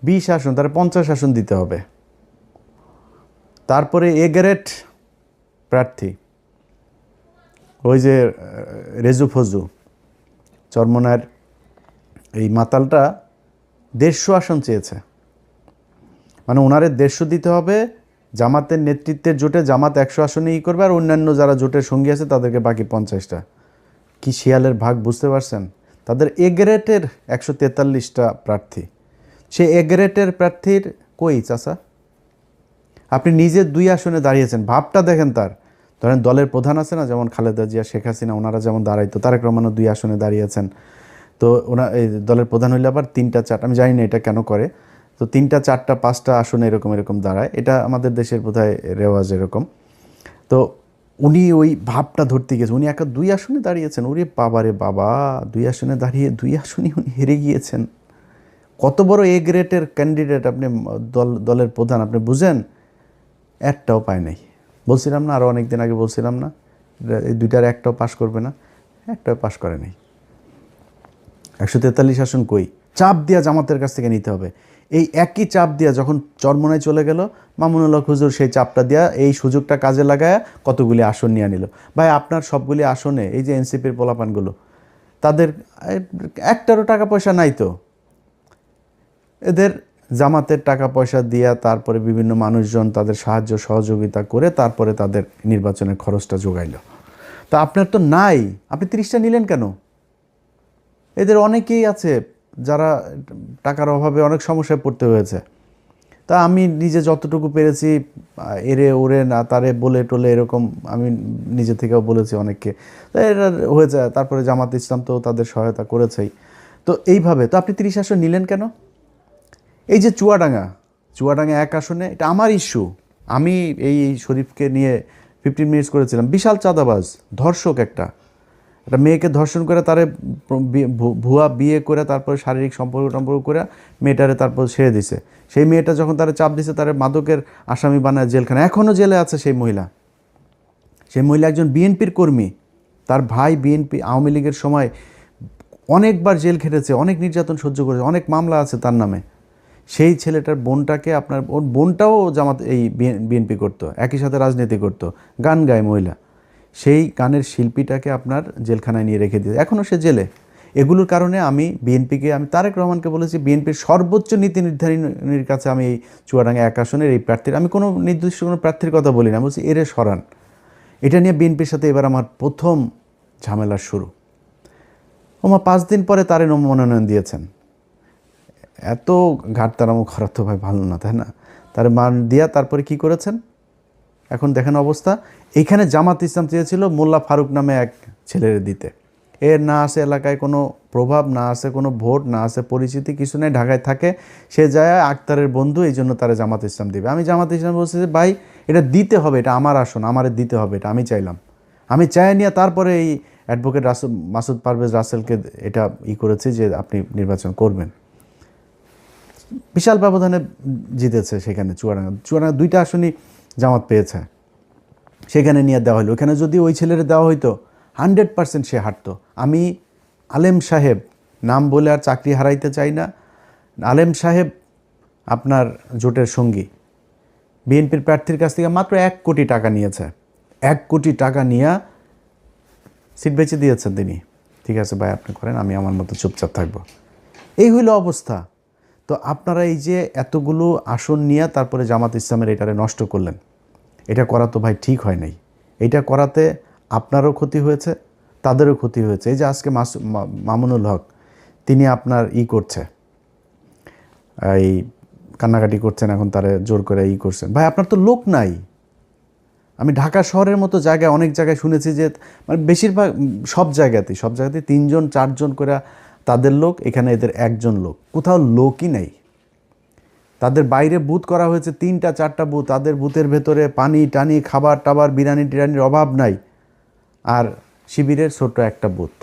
[SPEAKER 1] 20 আসন, তার 50 আসন দিতে হবে। তারপরে গ্রেড প্রার্থী ওই যে রেজু ফজু চরমনার এই মাতালটা 150 আসন চেয়েছে, মানে ওনারে 150 দিতে হবে। জামাতের নেতৃত্বের জোটে জামাত 100 আসনে করবে, আর অন্যান্য যারা জোটের সঙ্গী আছে তাদেরকে বাকি 50টা। কি শিয়ালের ভাগ বুঝতে পারছেন? তাদের গ্রেডের 143টা প্রার্থী, সে গ্রেডের প্রার্থীর কই চাচা? আপনি নিজে 2 আসনে দাঁড়িয়েছেন, ভাবটা দেখেন তার। ধরেন দলের প্রধান আছে না, যেমন খালেদা জিয়া, শেখ হাসিনা, ওনারা যেমন দাঁড়াইতো, তারেক রহমানও 2 আসনে দাঁড়িয়েছেন। তো এই দলের প্রধান হইলে আবার 3টা 4টা, আমি জানি না এটা কেন করে, তো 3টা 4টা 5টা আসনে এরকম দাঁড়ায়, এটা আমাদের দেশের বোধহয় রেওয়াজ এরকম। তো উনি ওই ভাবটা ধরতে গেছে, উনি একা 2 আসনে দাঁড়িয়েছেন। ওরে বাবারে বাবা, 2 আসনে দাঁড়িয়ে 2 আসনে উনি হেরে গিয়েছেন। কত বড় গ্রেডের ক্যান্ডিডেট আপনি, দলের প্রধান, আপনি বুঝেন? একটাও পায় নাই। বলছিলাম না আরও অনেক দিন আগে, বলছিলাম না এই 2টার একটাও পাস করবে না, একটাও পাস করে নাই। 143 আসন কই? চাপ দিয়া জামাতের কাছ থেকে নিতে হবে। এই একই চাপ দিয়া যখন চরমনায় চলে গেল, মামুনুল হক হুজুর সেই চাপটা দিয়া এই সুযোগটা কাজে লাগায় কতগুলি আসন নিয়ে নিল। ভাই আপনার সবগুলি আসনে এই যে এনসিপির পোলাপানগুলো, তাদের একটারও টাকা পয়সা নাই তো, এদের জামাতের টাকা পয়সা দিয়া তারপরে বিভিন্ন মানুষজন তাদের সাহায্য সহযোগিতা করে তারপরে তাদের নির্বাচনের খরচটা জোগাইল। তা আপনার তো নাই, আপনি 30টা নিলেন কেন? এদের অনেকেই আছে যারা টাকার অভাবে অনেক সমস্যায় পড়তে হয়েছে। তা আমি নিজে যতটুকু পেরেছি এরে ওরে না তারে বলে টলে এরকম আমি নিজে থেকেও বলেছি অনেককে, তা এরা হয়েছে। তারপরে জামাত ইসলাম তো তাদের সহায়তা করেছেই। তো এইভাবে তো আপনি 30 আসন নিলেন কেন? এই যে চুয়াডাঙ্গা 1 আসনে, এটা আমার ইস্যু। আমি এই শরীফকে নিয়ে 15 মিনিটস করেছিলাম। বিশাল চাঁদাবাজ, ধর্ষক একটা মেয়েকে ধর্ষণ করে তারে ভুয়া বিয়ে করে তারপরে শারীরিক সম্পর্ক করে মেয়েটারে তারপর ছেড়ে দিছে। সেই মেয়েটা যখন তারা চাপ দিছে তারে মাদকের আসামি বানায় জেলখানা, এখনও জেলে আছে সেই মহিলা। সেই মহিলা একজন বিএনপির কর্মী, তার ভাই বিএনপি আওয়ামী লীগের সময় অনেকবার জেল খেটেছে, অনেক নির্যাতন সহ্য করেছে, অনেক মামলা আছে তার নামে। সেই ছেলেটার বোনটাকে ওর বোনটাও জামাত এই বিএনপি করতো, একই সাথে রাজনীতি করতো, গান গায় মহিলা। সেই গানের শিল্পীটাকে আপনার জেলখানায় নিয়ে রেখে দিয়েছে, এখনও সে জেলে। এগুলোর কারণে আমি তারেক রহমানকে বলেছি বিএনপির সর্বোচ্চ নীতি নির্ধারণীর কাছে আমি এই চুয়াডাঙ্গা 1 আসনের এই প্রার্থীর, আমি কোনো নির্দিষ্ট কোনো প্রার্থীর কথা বলি না, বলছি এরে সরান। এটা নিয়ে বিএনপির সাথে এবার আমার প্রথম ঝামেলার শুরু। 5 দিন পরে তারে মনোনয়ন দিয়েছেন। এত ঘাটতারামো করা তো ভাই ভালো না, তাই না? তার মান দিয়া তারপরে কি করেছেন এখন দেখেন অবস্থা। এইখানে জামাত ইসলাম চেয়েছিল মোল্লা ফারুক নামে এক ছেলের দিতে। এর না আছে এলাকায় কোনো প্রভাব, না আছে কোনো ভোট, না আছে পরিচিতি, কিছু নেই, ঢাকায় থাকে। সে যায় আক্তারের বন্ধু, এই জন্য তারা জামাত ইসলাম দিবে। আমি জামাত ইসলাম বলছি যে ভাই এটা দিতে হবে, এটা আমার আসন, আমারে দিতে হবে, এটা আমি চাইলাম। আমি চাই নিয়ে তারপরে এই অ্যাডভোকেট মাসুদ পারভেজ রাসেলকে এটা করেছি যে আপনি নির্বাচন করবেন। বিশাল ব্যবধানে জিতেছে সেখানে চুয়াডাঙ্গা 2টা আসনই জামাত পেয়েছে, সেখানে নিয়ে দেওয়া হলো। ওখানে যদি ওই ছেলের দেওয়া হইতো 100% সে হারতো। আমি আলেম সাহেব নাম বলে আর চাকরি হারাইতে চাই না, আলেম সাহেব আপনার জোটের সঙ্গী বিএনপির প্রার্থীর কাছ থেকে মাত্র 1 কোটি টাকা নিয়েছে। 1 কোটি টাকা নিয়ে সিট বেঁচে দিয়েছেন তিনি। ঠিক আছে ভাই আপনি করেন, আমি আমার মতো চুপচাপ থাকবো। এই হইল অবস্থা। তো আপনারা এই যে এতগুলো আসন নিয়ে তারপরে জামাত ইসলামের এটারে নষ্ট করলেন, এটা করা তো ভাই ঠিক হয় নাই। এটা করাতে আপনারও ক্ষতি হয়েছে, তাদেরও ক্ষতি হয়েছে। এই যে আজকে মামুনুল হক তিনি আপনার করছে, এই কান্নাকাটি করছেন, এখন তারা জোর করে করছেন। ভাই আপনার তো লোক নাই। আমি ঢাকা শহরের মতো জায়গায় অনেক জায়গায় শুনেছি যে মানে বেশিরভাগ সব জায়গাতেই 3জন 4জন করে তাদের লোক, এখানে এদের 1জন লোক, কোথাও লোকই নাই। তাদের বাইরে বুথ করা হয়েছে 3টা 4টা বুথ, তাদের বুথের ভেতরে পানি টানি খাবার টাবার বিরিয়ানি টিরানির অভাব নাই, আর শিবিরের ছোট্ট একটা বুথ।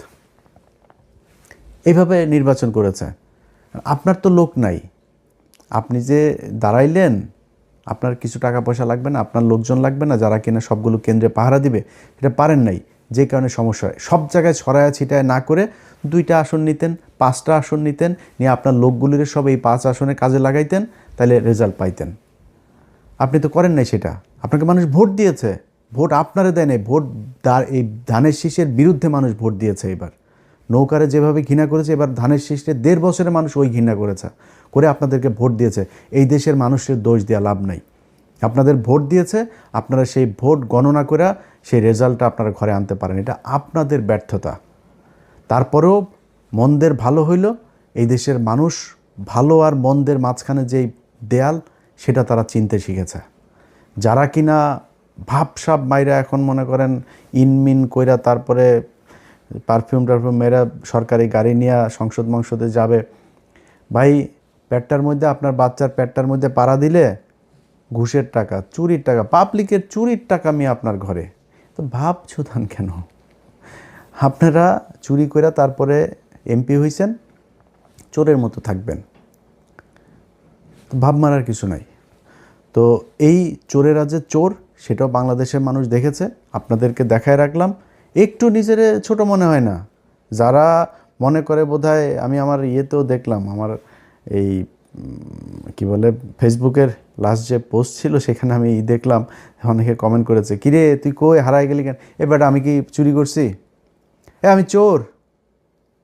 [SPEAKER 1] এইভাবে নির্বাচন করেছে। আপনার তো লোক নাই, আপনি যে দাঁড়াইলেন আপনার কিছু টাকা পয়সা লাগবে না, আপনার লোকজন লাগবে না যারা কিনা সবগুলো কেন্দ্রে পাহারা দিবে, এটা পারেন নাই, যে কারণে সমস্যা হয়। সব জায়গায় ছড়ায়া ছিটায় না করে 2টা আসন নিতেন, 5টা আসন নিতেন, নিয়ে আপনার লোকগুলির সব এই 5 আসনে কাজে লাগাইতেন, তাহলে রেজাল্ট পাইতেন। আপনি তো করেন নাই সেটা। আপনাকে মানুষ ভোট দিয়েছে, ভোট আপনারে দেয় নাই, ভোট এই ধানের শীষের বিরুদ্ধে মানুষ ভোট দিয়েছে। এবার নৌকারে যেভাবে ঘৃণা করেছে, এবার ধানের শীষে 1.5 বছরে মানুষ ওই ঘৃণা করেছে, করে আপনাদেরকে ভোট দিয়েছে। এই দেশের মানুষের দোষ দেওয়া লাভ নাই। আপনাদের ভোট দিয়েছে, আপনারা সেই ভোট গণনা করে সেই রেজাল্টটা আপনারা ঘরে আনতে পারেন, এটা আপনাদের ব্যর্থতা। তারপরেও মন্দের ভালো হইল, এই দেশের মানুষ ভালো আর মন্দের মাঝখানে যেই দেয়াল সেটা তারা চিনতে শিখেছে। যারা কিনা ভাবসাব মাইরা এখন মনে করেন ইনমিন কইরা তারপরে পারফিউম মেয়েরা সরকারি গাড়ি নিয়ে সংসদে যাবে, ভাই পেটটার মধ্যে আপনার বাচ্চার পেটটার মধ্যে পাড়া দিলে ঘুষের টাকা, চুরির টাকা, পাবলিকের চুরির টাকা আমি আপনার ঘরে, তো ভাব ছুতান কেন? আপনারা চুরি করে তারপরে এমপি হইছেন, চোরের মতো থাকবেন, ভাব মারার কিছু নাই। তো এই চোরেরা যে চোর সেটাও বাংলাদেশের মানুষ দেখেছে, আপনাদেরকে দেখায় রাখলাম। একটু নিজের ছোট মনে হয় না? যারা মনে করে বোধহয়, আমি আমার ইয়েতেও দেখলাম, আমার এই কি বলে ফেসবুকের লাস্ট যে পোস্ট ছিল সেখানে আমি দেখলাম অনেকে কমেন্ট করেছে, কিরে তুই কই হারাই গেলি কেন? এ বেটা আমি কি চুরি করছি? আমি চোর,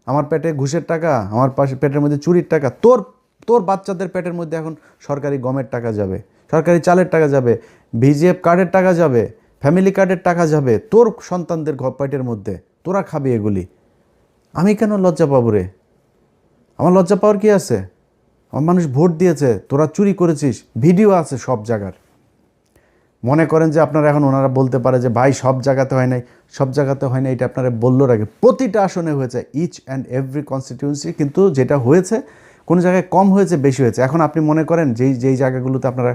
[SPEAKER 1] আমার পেটে ঘুষের টাকা, আমার পাশে পেটের মধ্যে চুরির টাকা, তোর তোর বাচ্চাদের পেটের মধ্যে এখন সরকারি গমের টাকা যাবে, সরকারি চালের টাকা যাবে, ভিজিএফ কার্ডের টাকা যাবে, ফ্যামিলি কার্ডের টাকা যাবে তোর সন্তানদের পেটের মধ্যে, তোরা খাবি এগুলি। আমি কেন লজ্জা পাবো রে? আমার লজ্জা পাওয়ার কি আছে? আমার মানুষ ভোট দিয়েছে, তোরা চুরি করেছিস, ভিডিও আছে সব জায়গার। মনে করেন যে আপনারা এখন ওনারা বলতে পারে যে ভাই সব জায়গাতে হয় নাই, সব জায়গাতে হয় না, এটা আপনারা বললো আগে। প্রতিটা আসনে হয়েছে, ইচ অ্যান্ড এভরি কনস্টিটিউয়েন্সি, কিন্তু যেটা হয়েছে কোনো জায়গায় কম হয়েছে, বেশি হয়েছে। এখন আপনি মনে করেন যেই জায়গাগুলোতে আপনারা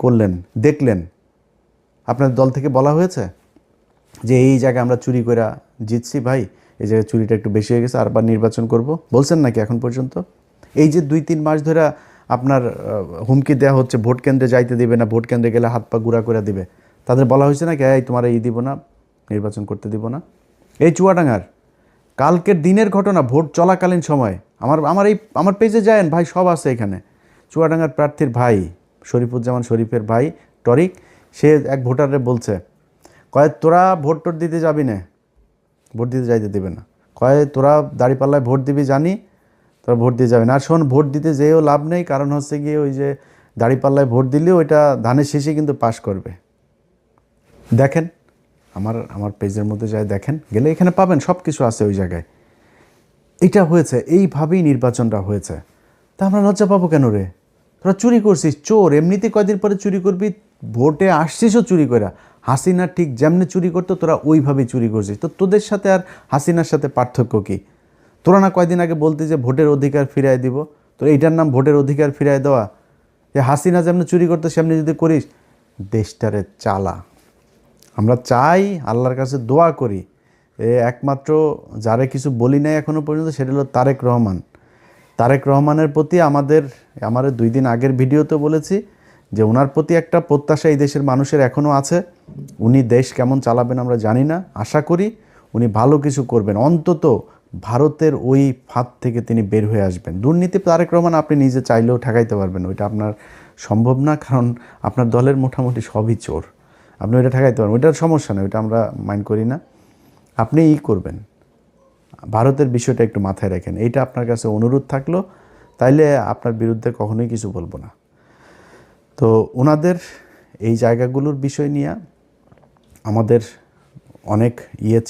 [SPEAKER 1] করলেন, দেখলেন, আপনার দল থেকে বলা হয়েছে যে এই জায়গায় আমরা চুরি করে জিতছি, ভাই এই জায়গায় চুরিটা একটু বেশি হয়ে গেছে, আরবার নির্বাচন করব, বলছেন নাকি এখন পর্যন্ত? এই যে 2-3 মাস ধরে আপনার হুমকি দেওয়া হচ্ছে, ভোট কেন্দ্রে যাইতে দিবে না, ভোট কেন্দ্রে গেলে হাত পা গুঁড়া করে দিবে, তাদের বলা হয়েছে নাকি এই তোমার দিব না, নির্বাচন করতে দিব না? এই চুয়াডাঙ্গার কালকের দিনের ঘটনা, ভোট চলাকালীন সময়, আমার পেজে যায়েন ভাই, সব আছে এখানে। চুয়াডাঙ্গার প্রার্থীর ভাই শরীফুজ্জামান শরীফের ভাই টরিক, সে এক ভোটারে বলছে, কয় তোরা ভোট টোট দিতে যাবি না, ভোট দিতে যাইতে দেবে না, কয় তোরা দাঁড়িপাল্লায় ভোট দিবি জানি, তোরা ভোট দিয়ে যাবে না। আর শোন, ভোট দিতে যেও লাভ নেই, কারণ হচ্ছে গিয়ে ওই যে দাঁড়িপাল্লায় ভোট দিলেও ওইটা ধানের শেষে কিন্তু পাস করবে। দেখেন আমার পেজের মধ্যে যায় দেখেন, গেলে এখানে পাবেন, সব কিছু আছে ওই জায়গায়। এটা হয়েছে, এইভাবেই নির্বাচনটা হয়েছে। তা আমরা লজ্জা পাবো কেন রে? তোরা চুরি করছিস, চোর, এমনিতে কয়দিন পরে চুরি করবি, ভোটে আসছিসও চুরি করা। হাসিনা ঠিক যেমনি চুরি করতো তোরা ওইভাবেই চুরি করছিস। তো তোদের সাথে আর হাসিনার সাথে পার্থক্য কী? তোরা না কয়দিন আগে বলতে যে ভোটের অধিকার ফিরায় দিব, তোর এইটার নাম ভোটের অধিকার ফিরায় দেওয়া? যে হাসিনা যেমনি চুরি করতো সেমনি যদি করিস, দেশটারে চালা। আমরা চাই, আল্লাহর কাছে দোয়া করি, একমাত্র যারে কিছু বলি নাই এখনও পর্যন্ত, সেটা হলো তারেক রহমান। তারেক রহমানের প্রতি আমার 2 দিন আগের ভিডিওতে বলেছি যে ওনার প্রতি একটা প্রত্যাশা এই দেশের মানুষের এখনও আছে। উনি দেশ কেমন চালাবেন আমরা জানি না, আশা করি উনি ভালো কিছু করবেন, অন্তত ভারতের ওই ফাঁদ থেকে তিনি বের হয়ে আসবেন। দুর্নীতি তারেক রহমান আপনি নিজে চাইলেও ঠেকাইতে পারবেন, ওইটা আপনার সম্ভব না, কারণ আপনার দলের মোটামুটি সবই চোর, আপনি ওইটা ঠেকাইতে পারবেন, ওইটার সমস্যা নেই, ওইটা আমরা মাইন্ড করি না। আপনি করবেন, ভারতের বিষয়টা একটু মাথায় রাখেন, এইটা আপনার কাছে অনুরোধ থাকলো, তাইলে আপনার বিরুদ্ধে কখনোই কিছু বলবো না। তো ওনাদের এই জায়গাগুলোর বিষয় নিয়ে আমাদের অনেক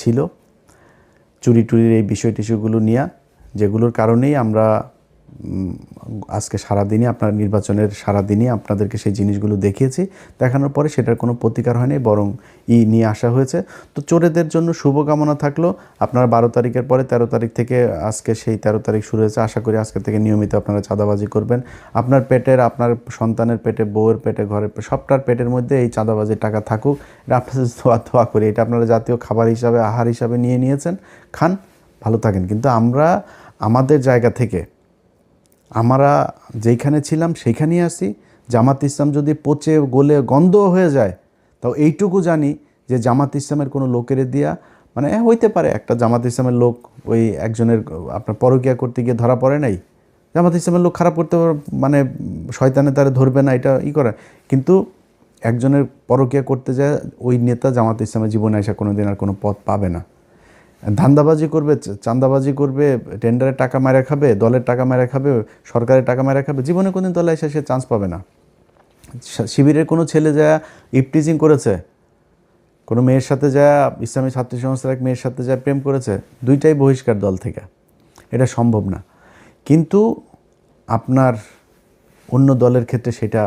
[SPEAKER 1] ছিল, চুরি টুরির এই বিষয় টিস্যুগুলো নিয়ে, যেগুলোর কারণেই আমরা আজকে সারাদিনই আপনার নির্বাচনের সারাদিনই আপনাদেরকে সেই জিনিসগুলো দেখিয়েছি। দেখানোর পরে সেটার কোনো প্রতিকার হয়নি, বরং নিয়ে আসা হয়েছে। তো চোরেদের জন্য শুভকামনা থাকলো। আপনারা 12 তারিখের পরে 13 তারিখ থেকে, আজকে সেই 13 তারিখ শুরু হয়েছে, আশা করি আজকে থেকে নিয়মিত আপনারা চাঁদাবাজি করবেন। আপনার পেটের, আপনার সন্তানের পেটে, বউয়ের পেটে, ঘরের সবটার পেটের মধ্যে এই চাঁদাবাজির টাকা থাকুক, এটা আপনাদের দোয়া করি। এটা আপনারা জাতীয় খাবার হিসাবে, আহার হিসাবে নিয়ে নিয়েছেন, খান, ভালো থাকেন। কিন্তু আমরা আমাদের জায়গা থেকে, আমরা যেইখানে ছিলাম সেইখানেই আসি। জামাত ইসলাম যদি পচে গলে গন্ধ হয়ে যায়, তাও এইটুকু জানি যে জামাত ইসলামের কোনো লোকের দিয়া, মানে হইতে পারে একটা জামাত ইসলামের লোক ওই একজনের আপনার পরকিয়া করতে গিয়ে ধরা পড়ে নাই, জামাত ইসলামের লোক খারাপ করতে, মানে শয়তানে তারা ধরবে না, এটা করে। কিন্তু একজনের পরকিয়া করতে যায় ওই নেতা জামাত ইসলামের জীবনে আসা কোনো দিন আর কোনো পথ পাবে না। ধান্দাবাজি করবে, চাঁদাবাজি করবে, টেন্ডারের টাকা মেরে খাবে, দলের টাকা মেরে খাবে, সরকারের টাকা মেরে খাবে, জীবনে কোনোদিন দলে এসে সে চান্স পাবে না। শিবিরের কোনো ছেলে যা ইপটিজিং করেছে, কোনো মেয়ের সাথে যা, ইসলামী ছাত্রী সংস্থার এক মেয়ের সাথে যা প্রেম করেছে, দুইটাই বহিষ্কার দল থেকে, এটা সম্ভব না। কিন্তু আপনার অন্য দলের ক্ষেত্রে সেটা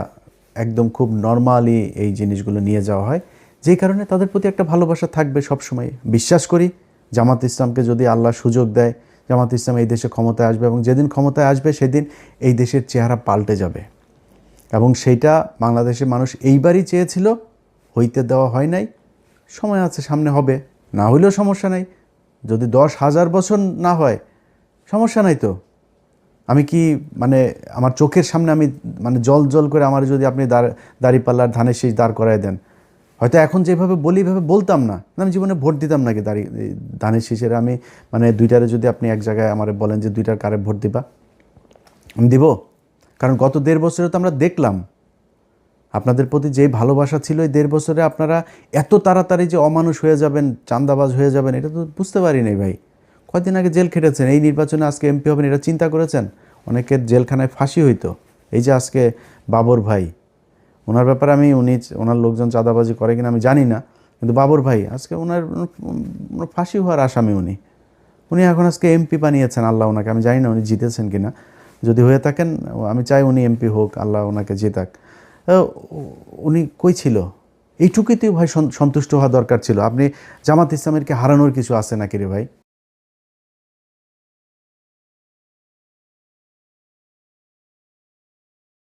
[SPEAKER 1] একদম খুব নর্মালি এই জিনিসগুলো নিয়ে যাওয়া হয়, যেই কারণে তাদের প্রতি একটা ভালোবাসা থাকবে সবসময়। বিশ্বাস করি জামাত ইসলামকে যদি আল্লাহ সুযোগ দেয়, জামাত ইসলাম এই দেশে ক্ষমতায় আসবে, এবং যেদিন ক্ষমতায় আসবে সেদিন এই দেশের চেহারা পাল্টে যাবে। এবং সেইটা বাংলাদেশের মানুষ এইবারই চেয়েছিল, হইতে দেওয়া হয় নাই, সময় আছে, সামনে হবে, না হইলেও সমস্যা নাই। যদি 10,000 বছর না হয় সমস্যা নাই তো। আমি কি মানে আমার চোখের সামনে আমি মানে জল করে আমার যদি আপনি দাঁড়িপাল্লার ধানের শীষ দাঁড় করায় দেন, হয়তো এখন যেভাবে বলি এইভাবে বলতাম না, আমি জীবনে ভোট দিতাম নাকি ধানের শীষের। আমি মানে দুইটারে যদি আপনি এক জায়গায় আমার বলেন যে দুইটার কারে ভোট দিবা, আমি দিব। কারণ গত 1.5 বছরে তো আমরা দেখলাম আপনাদের প্রতি যেই ভালোবাসা ছিল, এই 1.5 বছরে আপনারা এত তাড়াতাড়ি যে অমানুষ হয়ে যাবেন, চাঁদাবাজ হয়ে যাবেন, এটা তো বুঝতে পারি নাই ভাই। কয়দিন আগে জেল খেটেছেন, এই নির্বাচনে আজকে এমপি হবেন, এটা চিন্তা করেছেন? অনেকের জেলখানায় ফাঁসি হইতো। এই যে আজকে বাবর ভাই, ওনার ব্যাপারে ওনার লোকজন চাঁদাবাজি করে কিনা আমি জানি না, কিন্তু বাবর ভাই আজকে ওনার ফাঁসি হওয়ার আসামি উনি এখন আজকে এমপি বানিয়েছেন আল্লাহ ওনাকে। আমি জানি না উনি জিতেছেন কিনা, যদি হয়ে থাকেন আমি চাই উনি এমপি হোক, আল্লাহ ওনাকে জেতাক। উনি কই ছিল? এইটুকুতেই ভাই সন্তুষ্ট হওয়া দরকার ছিল। আপনি জামাত ইসলামেরকে হারানোর কিছু আছে নাকি রে ভাই?